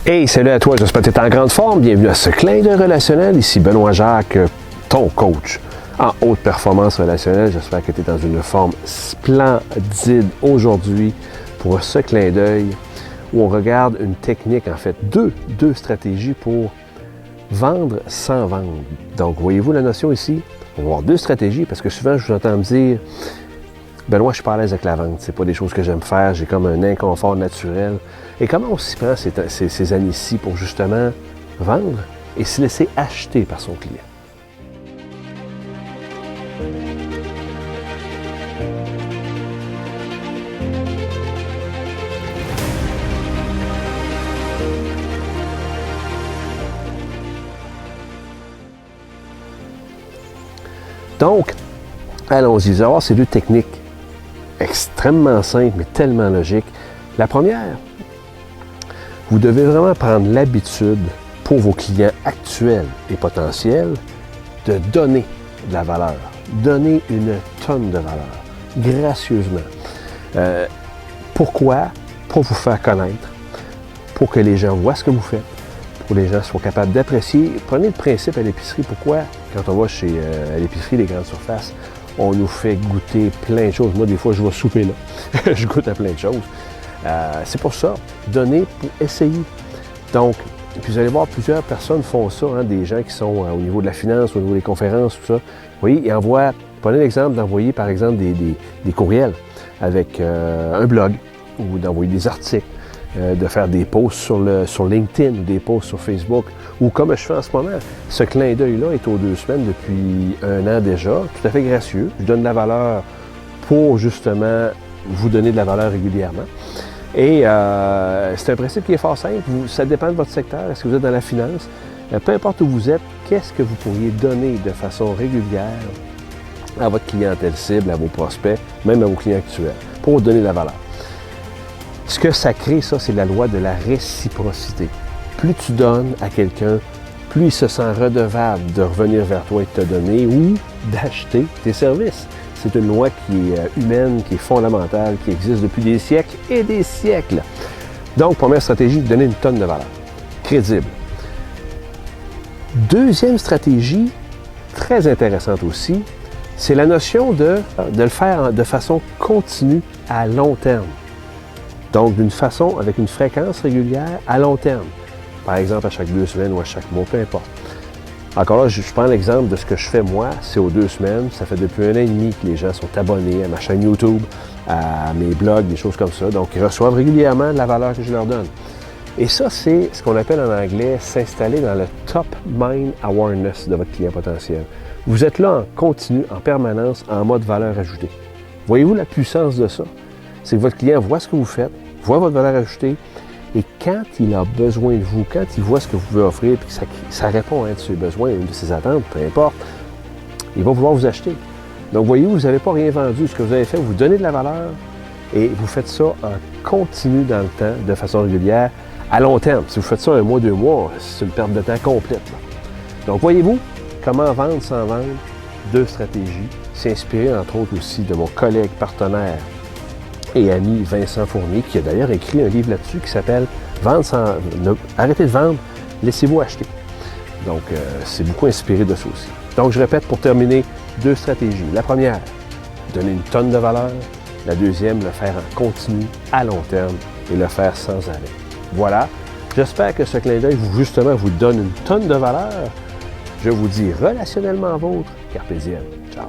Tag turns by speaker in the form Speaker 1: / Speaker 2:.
Speaker 1: Hey, salut à toi, j'espère que tu es en grande forme. Bienvenue à ce clin d'œil relationnel. Ici Benoît Jacques, ton coach en haute performance relationnelle. J'espère que tu es dans une forme splendide aujourd'hui pour ce clin d'œil où on regarde une technique, en fait, deux stratégies pour vendre sans vendre. Donc, voyez-vous la notion ici? On va voir deux stratégies parce que souvent, je vous entends me dire Benoît, je suis pas à l'aise avec la vente. C'est pas des choses que j'aime faire. J'ai comme un inconfort naturel. Et comment on s'y prend ces années-ci pour justement vendre et se laisser acheter par son client? Donc, allons-y. Vous allez voir ces deux techniques extrêmement simples, mais tellement logiques. La première, vous devez vraiment prendre l'habitude pour vos clients actuels et potentiels de donner de la valeur. Donner une tonne de valeur, gracieusement. Pourquoi? Pour vous faire connaître, pour que les gens voient ce que vous faites, pour que les gens soient capables d'apprécier. Prenez le principe à l'épicerie. Pourquoi? Quand on va à l'épicerie, les grandes surfaces, on nous fait goûter plein de choses. Moi, des fois, je vais souper là. Je goûte à plein de choses. C'est pour ça, donner pour essayer. Donc, puis vous allez voir, plusieurs personnes font ça, hein, des gens qui sont au niveau de la finance, au niveau des conférences, tout ça. Vous voyez, ils envoient, prenez l'exemple d'envoyer, par exemple, des courriels avec un blog ou d'envoyer des articles, de faire des posts sur LinkedIn ou des posts sur Facebook, ou comme je fais en ce moment. Ce clin d'œil-là est aux 2 semaines depuis 1 an déjà, tout à fait gracieux. Je donne de la valeur pour justement vous donner de la valeur régulièrement. Et c'est un principe qui est fort simple. Ça dépend de votre secteur. Est-ce que vous êtes dans la finance? Peu importe où vous êtes, qu'est-ce que vous pourriez donner de façon régulière à votre clientèle cible, à vos prospects, même à vos clients actuels, pour donner de la valeur? Ce que ça crée, ça, c'est la loi de la réciprocité. Plus tu donnes à quelqu'un, plus il se sent redevable de revenir vers toi et de te donner ou d'acheter tes services. C'est une loi qui est humaine, qui est fondamentale, qui existe depuis des siècles et des siècles. Donc, première stratégie, donner une tonne de valeur. Crédible. Deuxième stratégie, très intéressante aussi, c'est la notion de le faire de façon continue à long terme. Donc, d'une façon, avec une fréquence régulière à long terme. Par exemple, à chaque 2 semaines ou à chaque mois, peu importe. Encore là, je prends l'exemple de ce que je fais moi, c'est aux 2 semaines. Ça fait depuis 1 an et demi que les gens sont abonnés à ma chaîne YouTube, à mes blogs, des choses comme ça. Donc, ils reçoivent régulièrement de la valeur que je leur donne. Et ça, c'est ce qu'on appelle en anglais s'installer dans le top mind awareness de votre client potentiel. Vous êtes là en continu, en permanence, en mode valeur ajoutée. Voyez-vous la puissance de ça? C'est que votre client voit ce que vous faites, voit votre valeur ajoutée, et quand il a besoin de vous, quand il voit ce que vous pouvez offrir, puis que ça répond à un de ses besoins, à une de ses attentes, peu importe, il va vouloir vous acheter. Donc, voyez-vous, vous n'avez pas rien vendu. Ce que vous avez fait, vous donnez de la valeur et vous faites ça en continu dans le temps, de façon régulière, à long terme. Si vous faites ça 1 mois, 2 mois, c'est une perte de temps complète. Là. Donc, voyez-vous, comment vendre sans vendre, 2 stratégies. C'est inspiré, entre autres, aussi de mon collègue partenaire et ami Vincent Fournier, qui a d'ailleurs écrit un livre là-dessus qui s'appelle Arrêtez de vendre, laissez-vous acheter. Donc, c'est beaucoup inspiré de ça aussi. Donc, je répète pour terminer, 2 stratégies. La première, donner une tonne de valeur. La deuxième, le faire en continu, à long terme, et le faire sans arrêt. Voilà. J'espère que ce clin d'œil, justement, vous donne une tonne de valeur. Je vous dis relationnellement vôtre, carpe diem. Ciao.